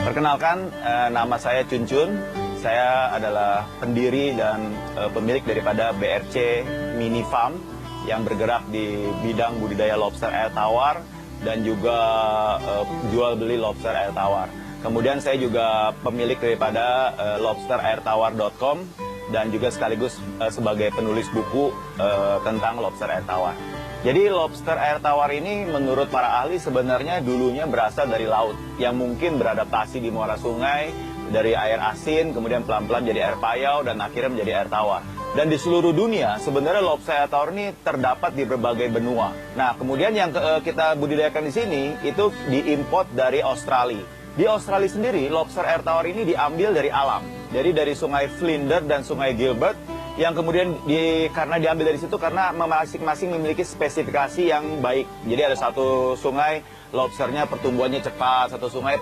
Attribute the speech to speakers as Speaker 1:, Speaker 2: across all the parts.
Speaker 1: Perkenalkan, nama saya Chun Chun. Saya adalah pendiri dan pemilik daripada BRC Mini Farm yang bergerak di bidang budidaya lobster air tawar dan juga jual beli lobster air tawar. Kemudian saya juga pemilik daripada lobsterairtawar.com dan juga sekaligus sebagai penulis buku tentang lobster air tawar. Jadi lobster air tawar ini menurut para ahli sebenarnya dulunya berasal dari laut yang mungkin beradaptasi di muara sungai dari air asin, kemudian pelan-pelan jadi air payau dan akhirnya menjadi air tawar. Dan di seluruh dunia sebenarnya lobster air tawar ini terdapat di berbagai benua. Nah, kemudian yang kita budidayakan di sini itu diimport dari Australia. Di Australia sendiri lobster air tawar ini diambil dari alam. Jadi dari sungai Flinders dan sungai Gilbert yang kemudian karena diambil dari situ karena masing-masing memiliki spesifikasi yang baik. Jadi ada satu sungai lobsternya pertumbuhannya cepat, satu sungai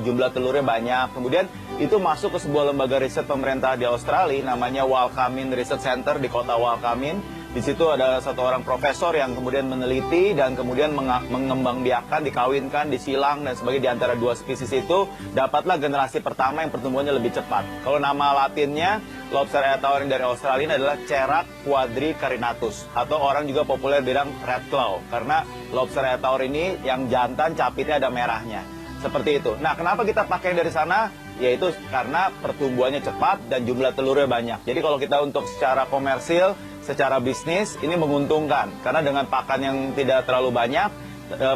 Speaker 1: jumlah telurnya banyak. Kemudian itu masuk ke sebuah lembaga riset pemerintah di Australia namanya Walkamin Research Center di kota Walkamin. Di situ ada satu orang profesor yang kemudian meneliti dan kemudian mengembangbiakan, dikawinkan, disilang dan sebagainya di antara dua spesies itu dapatlah generasi pertama yang pertumbuhannya lebih cepat. Kalau nama latinnya lobster air tawar dari Australia ini adalah Cerat quadricarinatus atau orang juga populer bilang red claw karena lobster air tawar ini yang jantan capitnya ada merahnya. Seperti itu. Nah, kenapa kita pakai dari sana? Yaitu karena pertumbuhannya cepat dan jumlah telurnya banyak. Jadi kalau kita untuk secara komersil, secara bisnis ini menguntungkan karena dengan pakan yang tidak terlalu banyak,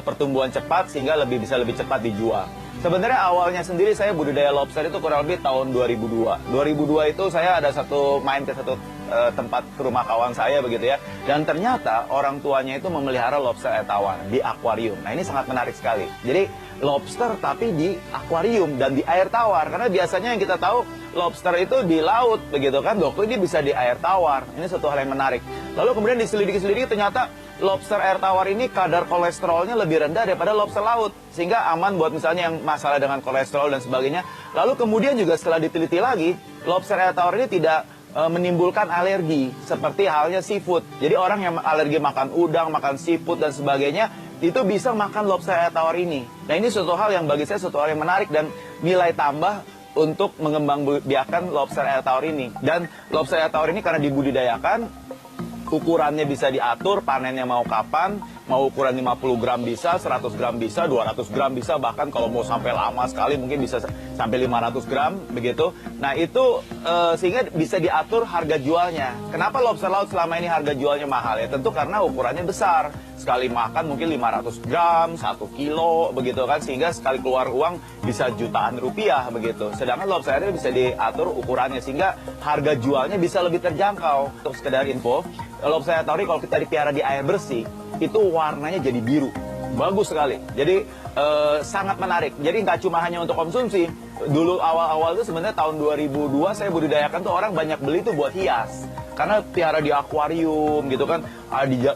Speaker 1: pertumbuhan cepat sehingga bisa lebih cepat dijual. Sebenarnya awalnya sendiri saya budidaya lobster itu kurang lebih tahun 2002. 2002 itu saya ada main ke satu tempat ke rumah kawan saya begitu ya. Dan ternyata orang tuanya itu memelihara lobster air tawar di akuarium. Nah, ini sangat menarik sekali. Jadi lobster tapi di akuarium dan di air tawar. Karena biasanya yang kita tahu lobster itu di laut begitu kan. Kok ini bisa di air tawar. Ini suatu hal yang menarik. Lalu kemudian diselidiki ternyata lobster air tawar ini kadar kolesterolnya lebih rendah daripada lobster laut. Sehingga aman buat misalnya yang masalah dengan kolesterol dan sebagainya. Lalu kemudian juga setelah diteliti lagi, lobster air tawar ini tidak menimbulkan alergi seperti halnya seafood. Jadi orang yang alergi makan udang, makan seafood dan sebagainya itu bisa makan lobster air tawar ini. Nah, ini suatu hal yang bagi saya suatu hal yang menarik dan nilai tambah untuk mengembangbiakan lobster air tawar ini. Dan lobster air tawar ini karena dibudidayakan, ukurannya bisa diatur, panennya mau kapan, mau ukuran 50 gram bisa, 100 gram bisa, 200 gram bisa, bahkan kalau mau sampai lama sekali mungkin bisa sampai 500 gram, begitu. Nah, itu sehingga bisa diatur harga jualnya. Kenapa lobster laut selama ini harga jualnya mahal? Ya tentu karena ukurannya besar. Sekali makan mungkin 500 gram, 1 kilo, begitu kan, sehingga sekali keluar uang bisa jutaan rupiah, begitu. Sedangkan lobster ini bisa diatur ukurannya, sehingga harga jualnya bisa lebih terjangkau. Untuk sekedar info, lobster air tawar kalau kita dipelihara di air bersih, itu warnanya jadi biru. Bagus sekali. Jadi sangat menarik. Jadi nggak cuma hanya untuk konsumsi. Dulu awal-awal itu sebenarnya tahun 2002 saya budidayakan tuh orang banyak beli tuh buat hias. Karena pelihara di akuarium gitu kan.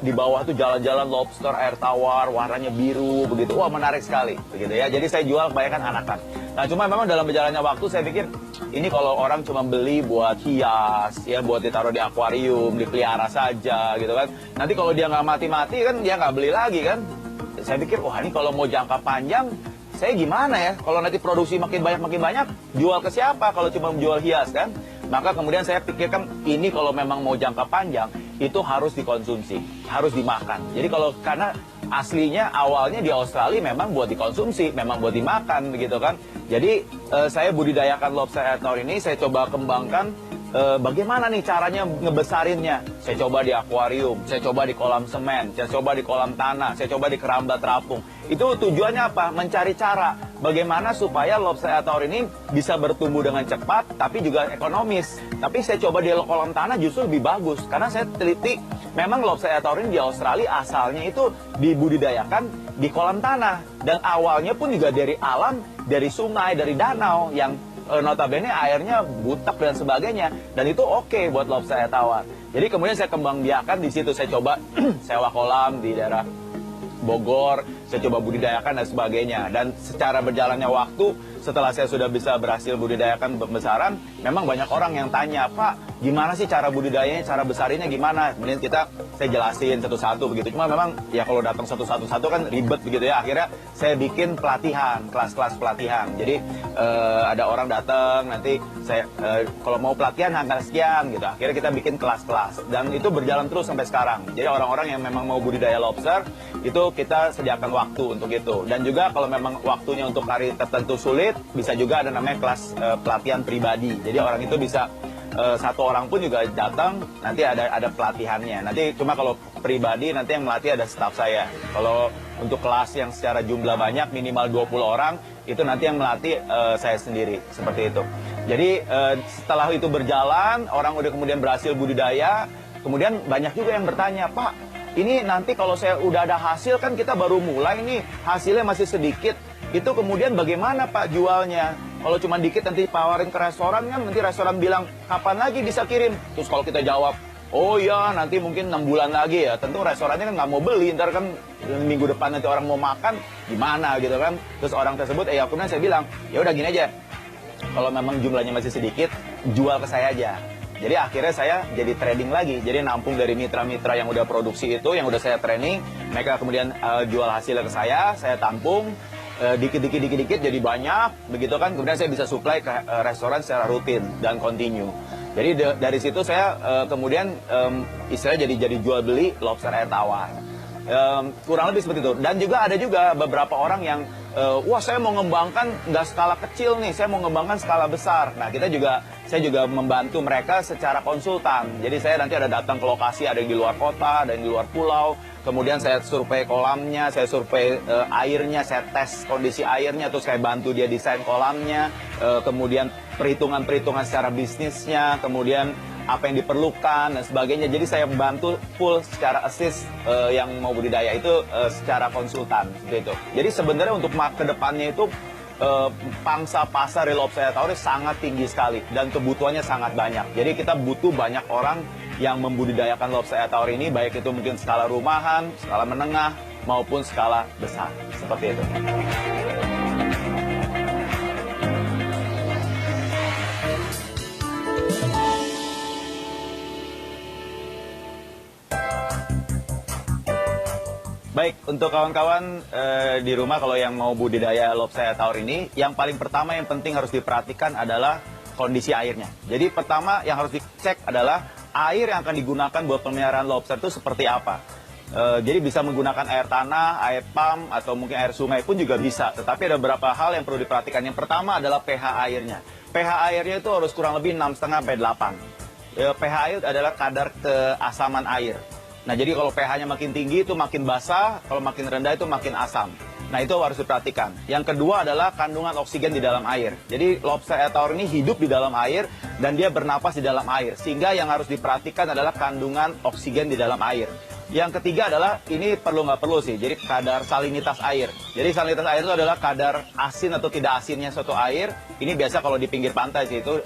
Speaker 1: Di bawah tuh jalan-jalan lobster air tawar, warnanya biru begitu. Wah, menarik sekali begitu ya. Jadi saya jual kebanyakan anakan. Nah, cuma memang dalam berjalannya waktu saya pikir ini kalau orang cuma beli buat hias, ya buat ditaruh di akuarium, dipelihara saja gitu kan. Nanti kalau dia nggak mati-mati kan dia nggak beli lagi kan. Saya pikir, wah ini kalau mau jangka panjang, saya gimana ya? Kalau nanti produksi makin banyak, jual ke siapa kalau cuma menjual hias kan? Maka kemudian saya pikirkan ini kalau memang mau jangka panjang, itu harus dikonsumsi, harus dimakan. Jadi karena aslinya awalnya di Australia memang buat dikonsumsi, memang buat dimakan begitu kan. Jadi saya budidayakan lobster air tawar ini, saya coba kembangkan bagaimana nih caranya ngebesarinnya. Saya coba di akuarium, saya coba di kolam semen, saya coba di kolam tanah, saya coba di keramba terapung. Itu tujuannya apa? Mencari cara bagaimana supaya lobster air tawar ini bisa bertumbuh dengan cepat tapi juga ekonomis. Tapi saya coba di kolam tanah justru lebih bagus karena saya teliti memang lobster air tawar ini di Australia asalnya itu dibudidayakan di kolam tanah dan awalnya pun juga dari alam, dari sungai, dari danau yang notabene airnya butek dan sebagainya, dan itu oke buat lobster air tawar. Jadi kemudian saya kembangbiakan di situ, saya coba sewa kolam di daerah Bogor, saya coba budidayakan dan sebagainya. Dan secara berjalannya waktu, setelah saya sudah bisa berhasil budidayakan pembesaran, memang banyak orang yang tanya, Pak, gimana sih cara budidayanya, cara besarinnya gimana. Kemudian saya jelasin satu-satu begitu. Cuma memang ya kalau datang satu-satu kan ribet begitu ya. Akhirnya saya bikin pelatihan, kelas-kelas pelatihan. Jadi ada orang datang, nanti saya kalau mau pelatihan angka sekian gitu. Akhirnya kita bikin kelas-kelas dan itu berjalan terus sampai sekarang. Jadi orang-orang yang memang mau budidaya lobster itu kita sediakan waktu untuk itu. Dan juga kalau memang waktunya untuk hari tertentu sulit, bisa juga ada namanya kelas pelatihan pribadi. Jadi orang itu bisa satu orang pun juga datang, nanti ada pelatihannya. Nanti cuma kalau pribadi nanti yang melatih ada staf saya. Kalau untuk kelas yang secara jumlah banyak minimal 20 orang, itu nanti yang melatih saya sendiri, seperti itu. Jadi setelah itu berjalan, orang udah kemudian berhasil budidaya, kemudian banyak juga yang bertanya, Pak, ini nanti kalau saya udah ada hasil kan kita baru mulai nih, hasilnya masih sedikit. Itu kemudian bagaimana Pak jualnya? Kalau cuma dikit nanti tawarin ke restoran kan, nanti restoran bilang kapan lagi bisa kirim? Terus kalau kita jawab, oh ya nanti mungkin 6 bulan lagi ya, tentu restorannya kan nggak mau beli, ntar kan minggu depan nanti orang mau makan, gimana gitu kan? Terus orang tersebut, ya kemudian saya bilang, ya udah gini aja, kalau memang jumlahnya masih sedikit, jual ke saya aja. Jadi akhirnya saya jadi trading lagi, jadi nampung dari mitra-mitra yang udah produksi itu, yang udah saya training, mereka kemudian jual hasilnya ke saya tampung, dikit-dikit jadi banyak, begitu kan, kemudian saya bisa supply ke restoran secara rutin dan continue. Jadi dari situ saya kemudian istilahnya jadi jual beli lobster air tawar. Kurang lebih seperti itu. Dan juga ada juga beberapa orang yang wah saya mau ngembangkan nggak skala kecil nih, saya mau ngembangkan skala besar. Nah saya juga membantu mereka secara konsultan. Jadi saya nanti ada datang ke lokasi, ada yang di luar kota, ada yang di luar pulau. Kemudian saya survei kolamnya, saya survei airnya, saya tes kondisi airnya, terus saya bantu dia desain kolamnya, kemudian perhitungan-perhitungan secara bisnisnya, kemudian apa yang diperlukan dan sebagainya. Jadi saya bantu full secara assist yang mau budidaya itu secara konsultan gitu. Jadi sebenarnya untuk kedepannya itu pangsa pasar di lobster air tawar sangat tinggi sekali dan kebutuhannya sangat banyak. Jadi kita butuh banyak orang yang membudidayakan lobster air tawar ini, baik itu mungkin skala rumahan, skala menengah maupun skala besar, seperti itu. Baik, untuk kawan-kawan di rumah kalau yang mau budidaya lobster air tawar ini, yang paling pertama yang penting harus diperhatikan adalah kondisi airnya. Jadi pertama yang harus dicek adalah air yang akan digunakan buat pemeliharaan lobster itu seperti apa. Jadi bisa menggunakan air tanah, air pump, atau mungkin air sungai pun juga bisa. Tetapi ada beberapa hal yang perlu diperhatikan. Yang pertama adalah pH airnya. pH airnya itu harus kurang lebih 6,5-8. pH air adalah kadar keasaman air. Nah, jadi kalau pH-nya makin tinggi itu makin basah, kalau makin rendah itu makin asam. Nah, itu harus diperhatikan. Yang kedua adalah kandungan oksigen di dalam air. Jadi, lobster air tawar ini hidup di dalam air dan dia bernapas di dalam air. Sehingga yang harus diperhatikan adalah kandungan oksigen di dalam air. Yang ketiga adalah, ini perlu nggak perlu sih, jadi kadar salinitas air. Jadi salinitas air itu adalah kadar asin atau tidak asinnya suatu air. Ini biasa kalau di pinggir pantai sih, itu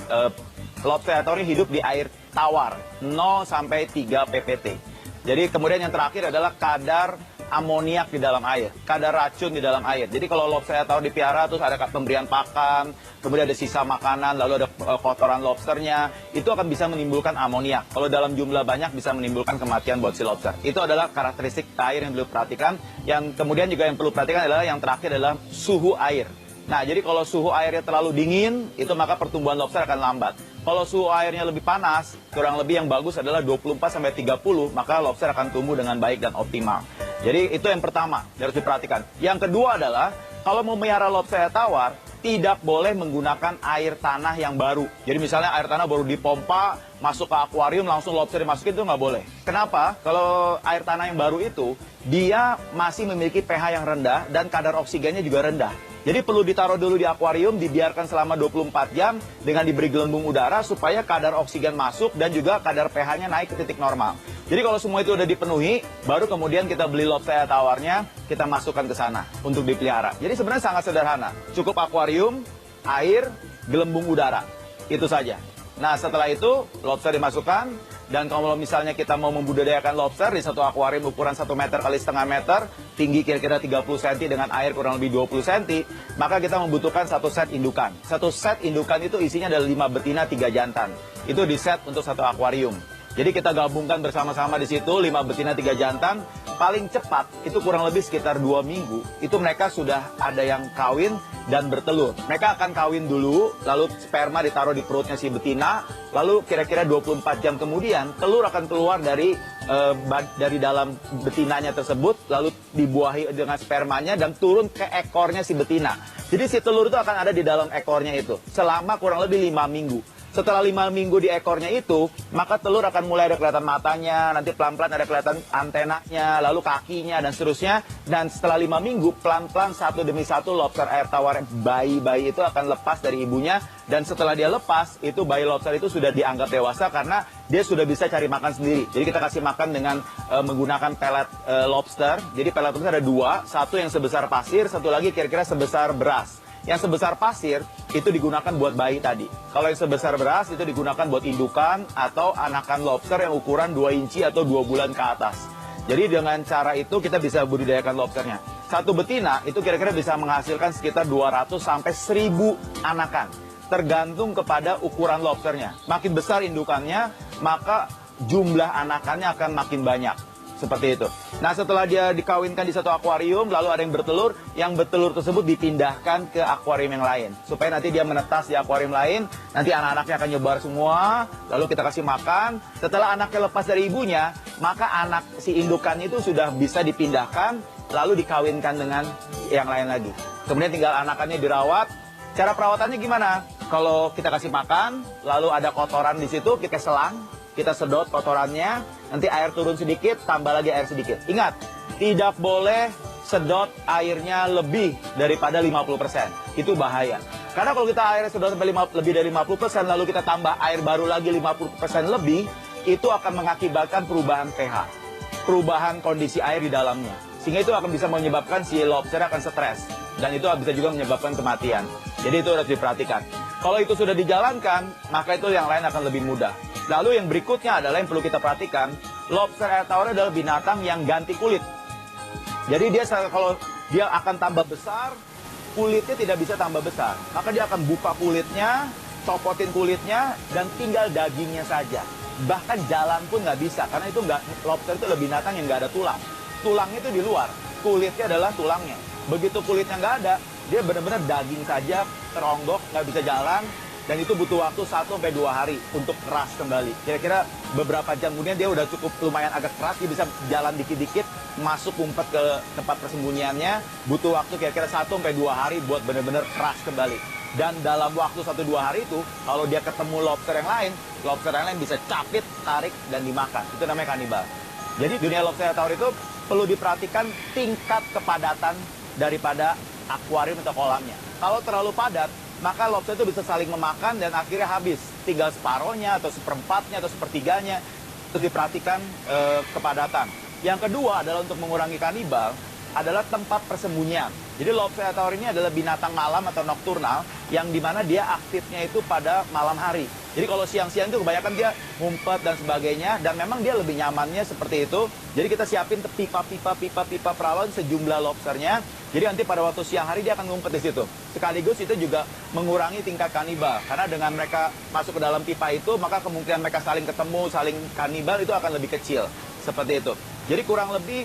Speaker 1: lobster air tawar ini hidup di air tawar, 0 sampai 3 ppt. Jadi kemudian yang terakhir adalah kadar amoniak di dalam air, kadar racun di dalam air. Jadi kalau lobster air tawar dipelihara terus ada pemberian pakan, kemudian ada sisa makanan, lalu ada kotoran lobsternya, itu akan bisa menimbulkan amoniak. Kalau dalam jumlah banyak bisa menimbulkan kematian buat si lobster. Itu adalah karakteristik air yang perlu perhatikan. Yang kemudian juga yang perlu perhatikan adalah yang terakhir adalah suhu air. Nah, jadi kalau suhu airnya terlalu dingin, itu maka pertumbuhan lobster akan lambat. Kalau suhu airnya lebih panas, kurang lebih yang bagus adalah 24-30, maka lobster akan tumbuh dengan baik dan optimal. Jadi itu yang pertama, harus diperhatikan. Yang kedua adalah, kalau mau melihara lobster air tawar, tidak boleh menggunakan air tanah yang baru. Jadi misalnya air tanah baru dipompa, masuk ke akuarium, langsung lobster dimasukin, itu nggak boleh. Kenapa? Kalau air tanah yang baru itu, dia masih memiliki pH yang rendah dan kadar oksigennya juga rendah. Jadi perlu ditaruh dulu di akuarium, dibiarkan selama 24 jam dengan diberi gelembung udara supaya kadar oksigen masuk dan juga kadar pH-nya naik ke titik normal. Jadi kalau semua itu udah dipenuhi, baru kemudian kita beli lobster air tawarnya, kita masukkan ke sana untuk dipelihara. Jadi sebenarnya sangat sederhana. Cukup akuarium, air, gelembung udara. Itu saja. Nah, setelah itu lobster dimasukkan, Dan kalau misalnya kita mau membudidayakan lobster di satu akuarium ukuran 1 meter kali setengah meter, tinggi kira-kira 30 cm dengan air kurang lebih 20 cm, maka kita membutuhkan satu set indukan. Satu set indukan itu isinya adalah 5 betina, 3 jantan. Itu di set untuk satu akuarium. Jadi kita gabungkan bersama-sama di situ, 5 betina, 3 jantan. Paling cepat, itu kurang lebih sekitar 2 minggu, itu mereka sudah ada yang kawin dan bertelur. Mereka akan kawin dulu, lalu sperma ditaruh di perutnya si betina, lalu kira-kira 24 jam kemudian, telur akan keluar dari dalam betinanya tersebut, lalu dibuahi dengan spermanya dan turun ke ekornya si betina. Jadi si telur itu akan ada di dalam ekornya itu, selama kurang lebih 5 minggu. Setelah 5 minggu di ekornya itu, maka telur akan mulai ada kelihatan matanya, nanti pelan-pelan ada kelihatan antenanya, lalu kakinya, dan seterusnya. Dan setelah 5 minggu, pelan-pelan satu demi satu lobster air tawar bayi-bayi itu akan lepas dari ibunya. Dan setelah dia lepas, itu bayi lobster itu sudah dianggap dewasa karena dia sudah bisa cari makan sendiri. Jadi kita kasih makan dengan menggunakan pelet lobster. Jadi pelet lobster ada 2, satu yang sebesar pasir, satu lagi kira-kira sebesar beras. Yang sebesar pasir itu digunakan buat bayi tadi. Kalau yang sebesar beras itu digunakan buat indukan atau anakan lobster yang ukuran 2 inci atau 2 bulan ke atas. Jadi dengan cara itu kita bisa budidayakan lobsternya. Satu betina itu kira-kira bisa menghasilkan sekitar 200 sampai 1000 anakan. Tergantung kepada ukuran lobsternya. Makin besar indukannya, maka jumlah anakannya akan makin banyak. Seperti itu. Nah, setelah dia dikawinkan di satu akuarium, lalu ada yang bertelur tersebut dipindahkan ke akuarium yang lain. Supaya nanti dia menetas di akuarium lain, nanti anak-anaknya akan nyebar semua, lalu kita kasih makan. Setelah anaknya lepas dari ibunya, maka anak si indukannya itu sudah bisa dipindahkan, lalu dikawinkan dengan yang lain lagi. Kemudian tinggal anakannya dirawat. Cara perawatannya gimana? Kalau kita kasih makan, lalu ada kotoran di situ, kita selang, kita sedot kotorannya, nanti air turun sedikit, tambah lagi air sedikit. Ingat, tidak boleh sedot airnya lebih daripada 50%. Itu bahaya. Karena kalau kita airnya sedot sampai lebih dari 50%, lalu kita tambah air baru lagi 50% lebih, itu akan mengakibatkan perubahan pH. Perubahan kondisi air di dalamnya. Sehingga itu akan bisa menyebabkan si lobster akan stres. Dan itu bisa juga menyebabkan kematian. Jadi itu harus diperhatikan. Kalau itu sudah dijalankan, maka itu yang lain akan lebih mudah. Lalu yang berikutnya adalah yang perlu kita perhatikan, lobster air tawar adalah binatang yang ganti kulit. Jadi dia kalau dia akan tambah besar, kulitnya tidak bisa tambah besar. Maka dia akan buka kulitnya, copotin kulitnya, dan tinggal dagingnya saja. Bahkan jalan pun nggak bisa, karena itu lobster itu adalah binatang yang nggak ada tulang. Tulangnya itu di luar, kulitnya adalah tulangnya. Begitu kulitnya nggak ada, dia benar-benar daging saja, teronggok, nggak bisa jalan. Dan itu butuh waktu 1-2 hari untuk keras kembali. Kira-kira beberapa jam kemudian dia udah cukup lumayan agak keras, dia bisa jalan dikit-dikit, masuk umpet ke tempat persembunyiannya. Butuh waktu kira-kira 1-2 hari buat benar-benar keras kembali. Dan dalam waktu 1-2 hari itu, kalau dia ketemu lobster yang lain bisa capit, tarik, dan dimakan. Itu namanya kanibal. Jadi dunia lobster tawar itu perlu diperhatikan tingkat kepadatan daripada akuarium atau kolamnya. Kalau terlalu padat, maka lobster itu bisa saling memakan dan akhirnya habis. Tinggal separohnya atau seperempatnya atau sepertiganya. Itu diperhatikan kepadatan. Yang kedua adalah untuk mengurangi kanibal adalah tempat persembunyian. Jadi lobster tawar ini adalah binatang malam atau nokturnal yang dimana dia aktifnya itu pada malam hari. Jadi kalau siang-siang itu kebanyakan dia ngumpet dan sebagainya, dan memang dia lebih nyamannya seperti itu. Jadi kita siapin pipa perawan sejumlah lobsternya. Jadi nanti pada waktu siang hari dia akan ngumpet di situ. Sekaligus itu juga mengurangi tingkat kanibal. Karena dengan mereka masuk ke dalam pipa itu, maka kemungkinan mereka saling ketemu, saling kanibal itu akan lebih kecil. Seperti itu. Jadi kurang lebih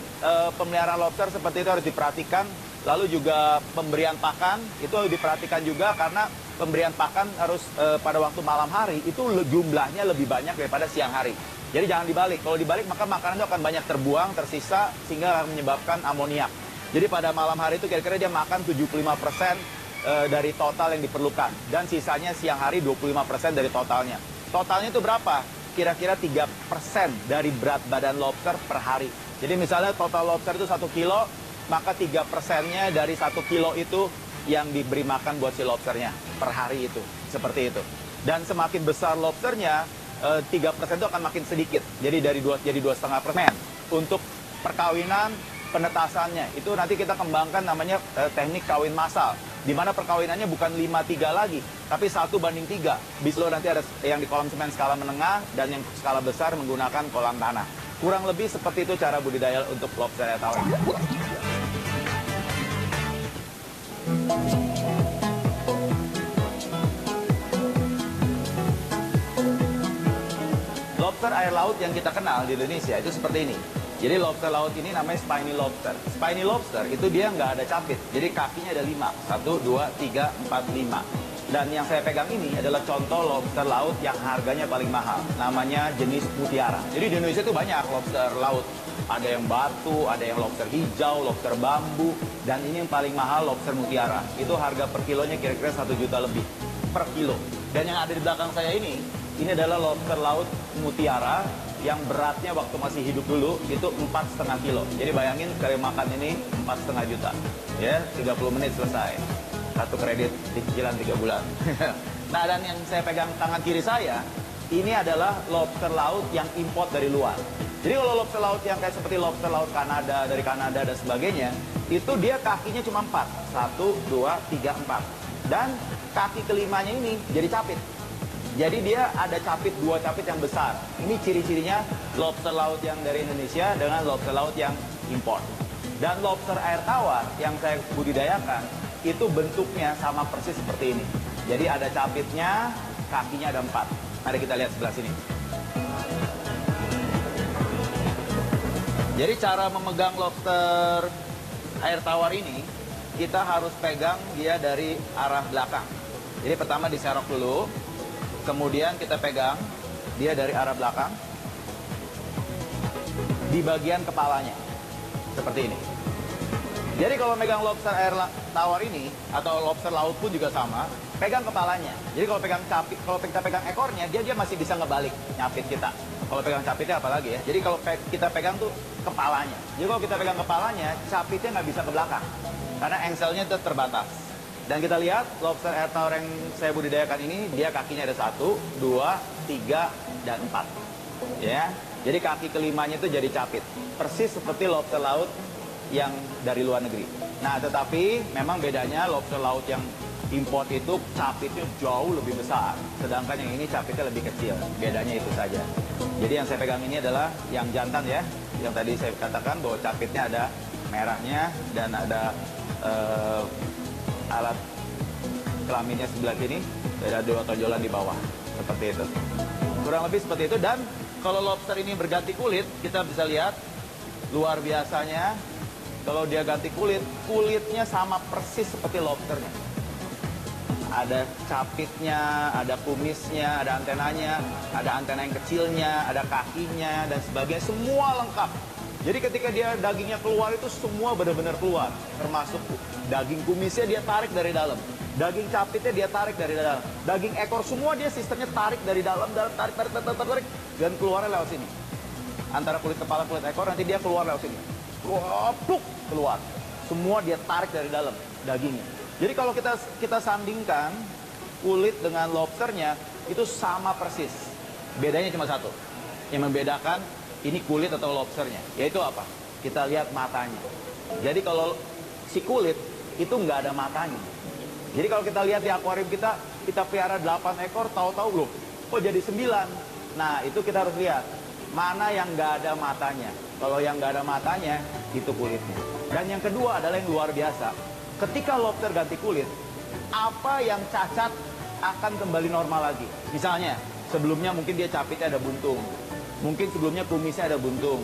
Speaker 1: pemeliharaan lobster seperti itu harus diperhatikan. Lalu juga pemberian pakan itu harus diperhatikan juga karena pemberian pakan harus pada waktu malam hari itu jumlahnya lebih banyak daripada siang hari. Jadi jangan dibalik. Kalau dibalik maka makanan itu akan banyak terbuang, tersisa sehingga akan menyebabkan amoniak. Jadi pada malam hari itu kira-kira dia makan 75% dari total yang diperlukan. Dan sisanya siang hari 25% dari totalnya. Totalnya itu berapa? Kira-kira 3% dari berat badan lobster per hari. Jadi misalnya total lobster itu 1 kilo, maka 3%-nya dari 1 kilo itu yang diberi makan buat si lobsternya per hari itu. Seperti itu. Dan semakin besar lobsternya, 3% itu akan makin sedikit. Jadi jadi 2,5%. Untuk perkawinan, penetasannya, itu nanti kita kembangkan namanya teknik kawin massal. di mana perkawinannya bukan 5-3 lagi, tapi 1:3. Bis lo nanti ada yang di kolam semen skala menengah dan yang skala besar menggunakan kolam tanah. Kurang lebih seperti itu cara budidaya untuk lobster air tawar. Lobster air laut yang kita kenal di Indonesia itu seperti ini. Jadi lobster laut ini namanya spiny lobster. Spiny lobster itu dia nggak ada capit. Jadi kakinya ada 5. 1, 2, 3, 4, 5. Dan yang saya pegang ini adalah contoh lobster laut yang harganya paling mahal. Namanya jenis mutiara. Jadi di Indonesia itu banyak lobster laut. Ada yang batu, ada yang lobster hijau, lobster bambu. Dan ini yang paling mahal lobster mutiara. Itu harga per kilonya kira-kira 1 juta lebih per kilo. Dan yang ada di belakang saya ini adalah lobster laut mutiara yang beratnya waktu masih hidup dulu itu 4,5 kilo. Jadi bayangin sekali makan ini 4,5 juta. Ya, 30 menit selesai. Satu kredit cicilan 3 bulan. Nah, dan yang saya pegang tangan kiri saya, ini adalah lobster laut yang import dari luar. Jadi kalau lobster laut yang kayak seperti lobster laut Kanada, dari Kanada dan sebagainya, itu dia kakinya cuma 4. 1, 2, 3, 4. Dan kaki kelimanya ini jadi capit. Jadi dia ada capit, 2 capit yang besar. Ini ciri-cirinya lobster laut yang dari Indonesia dengan lobster laut yang import. Dan lobster air tawar yang saya budidayakan, itu bentuknya sama persis seperti ini. Jadi ada capitnya, kakinya ada 4. Mari kita lihat sebelah sini. Jadi cara memegang lobster air tawar ini, kita harus pegang dia dari arah belakang. Jadi pertama diserok dulu. Kemudian kita pegang dia dari arah belakang di bagian kepalanya seperti ini. Jadi kalau megang lobster air tawar ini atau lobster laut pun juga sama, pegang kepalanya. Jadi kalau pegang capit, kalau kita pegang ekornya, dia masih bisa ngebalik nyapit kita. Kalau pegang capitnya apalagi ya. Jadi kalau kita pegang tuh kepalanya. Jadi kalau kita pegang kepalanya, capitnya nggak bisa ke belakang karena engselnya itu terbatas. Dan kita lihat lobster air tawar yang saya budidayakan ini, dia kakinya ada 1, 2, 3, dan 4. Ya, jadi kaki kelimanya itu jadi capit. Persis seperti lobster laut yang dari luar negeri. Nah, tetapi memang bedanya lobster laut yang import itu capitnya jauh lebih besar. Sedangkan yang ini capitnya lebih kecil. Bedanya itu saja. Jadi yang saya pegang ini adalah yang jantan ya. Yang tadi saya katakan bahwa capitnya ada merahnya dan ada alat kelaminnya sebelah sini, ada 2 tonjolan di bawah, seperti itu. Kurang lebih seperti itu. Dan kalau lobster ini berganti kulit, kita bisa lihat luar biasanya. Kalau dia ganti kulit, kulitnya sama persis seperti lobsternya. Ada capitnya, ada kumisnya, ada antenanya, ada antena yang kecilnya, ada kakinya, dan sebagainya, semua lengkap. Jadi ketika dia dagingnya keluar itu semua benar-benar keluar. Termasuk daging kumisnya dia tarik dari dalam. Daging capitnya dia tarik dari dalam. Daging ekor semua dia sistemnya tarik dari dalam, tarik. Dan keluarnya lewat sini. Antara kulit kepala, kulit ekor, nanti dia keluar lewat sini. Pluk, keluar. Semua dia tarik dari dalam dagingnya. Jadi kalau kita sandingkan kulit dengan lobsternya, itu sama persis. Bedanya cuma satu. Yang membedakan ini kulit atau lobsternya, yaitu apa? Kita lihat matanya. Jadi kalau si kulit itu nggak ada matanya. Jadi kalau kita lihat di akuarium kita pelihara 8 ekor, tahu-tahu loh, kok jadi 9. Nah, itu kita harus lihat mana yang nggak ada matanya. Kalau yang nggak ada matanya, itu kulitnya. Dan yang kedua adalah yang luar biasa. Ketika lobster ganti kulit, apa yang cacat akan kembali normal lagi. Misalnya, sebelumnya mungkin dia capitnya ada buntung. Mungkin sebelumnya kumisnya ada buntung.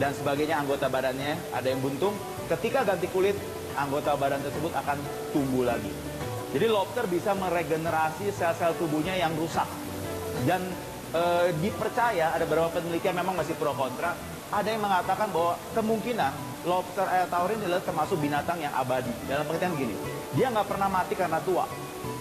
Speaker 1: Dan sebagainya, anggota badannya ada yang buntung. Ketika ganti kulit, anggota badan tersebut akan tumbuh lagi. Jadi lobster bisa meregenerasi sel-sel tubuhnya yang rusak. Dan dipercaya, ada beberapa penelitian memang masih pro kontra, ada yang mengatakan bahwa kemungkinan lobster air tawar ini adalah termasuk binatang yang abadi. Dalam pengertian gini, dia nggak pernah mati karena tua.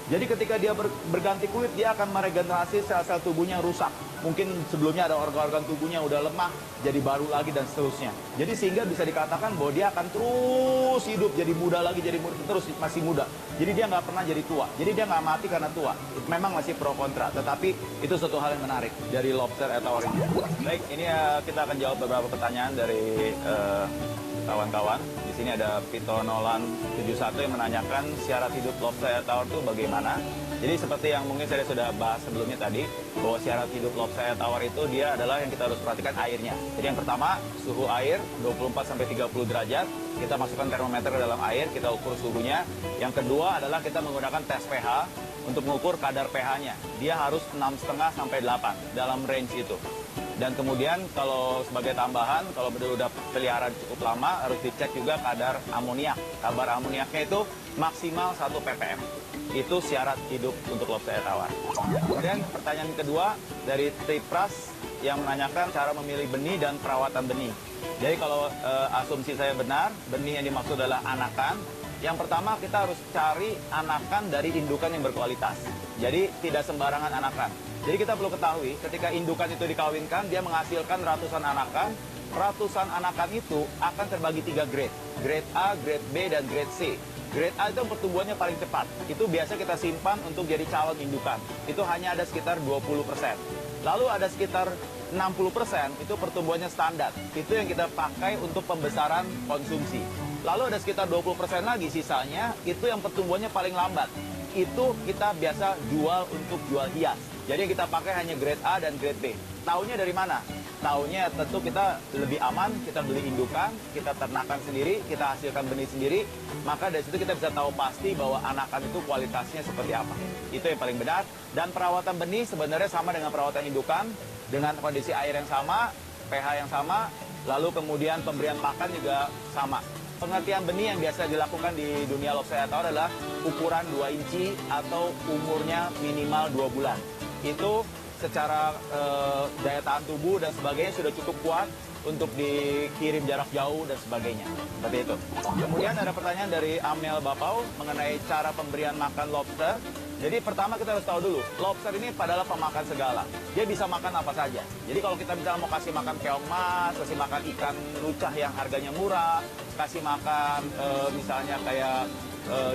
Speaker 1: Jadi ketika dia berganti kulit, dia akan meregenerasi sel-sel tubuhnya yang rusak. Mungkin sebelumnya ada organ-organ tubuhnya udah lemah, jadi baru lagi dan seterusnya. Jadi sehingga bisa dikatakan bahwa dia akan terus hidup, jadi muda lagi, jadi muda, terus masih muda. Jadi dia nggak pernah jadi tua. Jadi dia nggak mati karena tua. Memang masih pro kontra, tetapi itu suatu hal yang menarik dari lobster air tawar ini. Baik, ini kita akan jawab beberapa pertanyaan dari kawan-kawan di sini ada Vito Nolan 71 yang menanyakan syarat hidup lobster air tawar itu bagaimana. Jadi seperti yang mungkin saya sudah bahas sebelumnya tadi, bahwa syarat hidup lobster air tawar itu dia adalah yang kita harus perhatikan airnya. Jadi yang pertama, suhu air 24-30 derajat, kita masukkan termometer ke dalam air, kita ukur suhunya. Yang kedua adalah kita menggunakan tes pH untuk mengukur kadar pH-nya. Dia harus 6,5 sampai 8 dalam range itu. Dan kemudian kalau sebagai tambahan, kalau udah peliharaan cukup lama, harus dicek juga kadar amoniak. Kadar amoniaknya itu maksimal 1 ppm. Itu syarat hidup untuk lobster air tawar. Kemudian pertanyaan kedua dari Tripras yang menanyakan cara memilih benih dan perawatan benih. Jadi kalau asumsi saya benar, benih yang dimaksud adalah anakan. Yang pertama kita harus cari anakan dari indukan yang berkualitas. Jadi tidak sembarangan anakan. Jadi kita perlu ketahui ketika indukan itu dikawinkan, dia menghasilkan ratusan anakan. Ratusan anakan itu akan terbagi 3 grade. Grade A, grade B, dan grade C. Grade A itu pertumbuhannya paling cepat. Itu biasa kita simpan untuk jadi calon indukan. Itu hanya ada sekitar 20%. Lalu ada sekitar 60% itu pertumbuhannya standar. Itu yang kita pakai untuk pembesaran konsumsi. Lalu ada sekitar 20% lagi sisanya, itu yang pertumbuhannya paling lambat. Itu kita biasa jual untuk jual hias. Jadi yang kita pakai hanya grade A dan grade B. Taunya dari mana? Taunya tentu kita lebih aman, kita beli indukan, kita ternakan sendiri, kita hasilkan benih sendiri. Maka dari situ kita bisa tahu pasti bahwa anakan itu kualitasnya seperti apa. Itu yang paling benar. Dan perawatan benih sebenarnya sama dengan perawatan indukan, dengan kondisi air yang sama, pH yang sama, lalu kemudian pemberian pakan juga sama. Pengertian benih yang biasa dilakukan di dunia lobster air tawar adalah ukuran 2 inci atau umurnya minimal 2 bulan. Itu secara daya tahan tubuh dan sebagainya sudah cukup kuat untuk dikirim jarak jauh dan sebagainya. Seperti itu. Kemudian ada pertanyaan dari Amel Bapau mengenai cara pemberian makan lobster. Jadi pertama kita harus tahu dulu, lobster ini adalah pemakan segala. Dia bisa makan apa saja. Jadi kalau kita misalnya mau kasih makan keong mas, kasih makan ikan lucah yang harganya murah, kasih makan misalnya kayak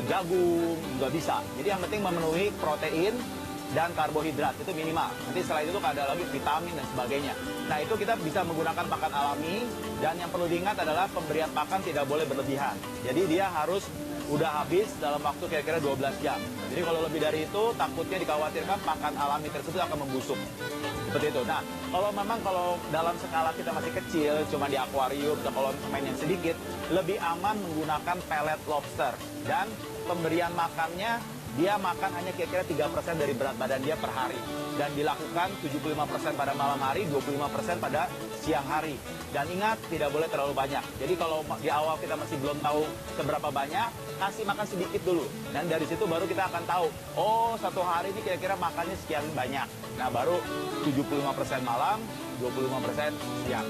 Speaker 1: jagung, nggak bisa. Jadi yang penting memenuhi protein dan karbohidrat, itu minimal. Nanti selain itu ada lagi vitamin dan sebagainya. Nah itu kita bisa menggunakan pakan alami, dan yang perlu diingat adalah pemberian pakan tidak boleh berlebihan. Jadi dia harus udah habis dalam waktu kira-kira 12 jam. Jadi kalau lebih dari itu, takutnya dikhawatirkan pakan alami tersebut akan membusuk. Seperti itu. Nah, kalau dalam skala kita masih kecil, cuma di akuarium, atau kalau main yang sedikit, lebih aman menggunakan pelet lobster. Dan pemberian makannya, dia makan hanya kira-kira 3% dari berat badan dia per hari. Dan dilakukan 75% pada malam hari, 25% pada siang hari. Dan ingat, tidak boleh terlalu banyak. Jadi kalau di awal kita masih belum tahu seberapa banyak, kasih makan sedikit dulu. Dan dari situ baru kita akan tahu, oh satu hari ini kira-kira makannya sekian banyak. Nah baru 75% malam, 25% siang.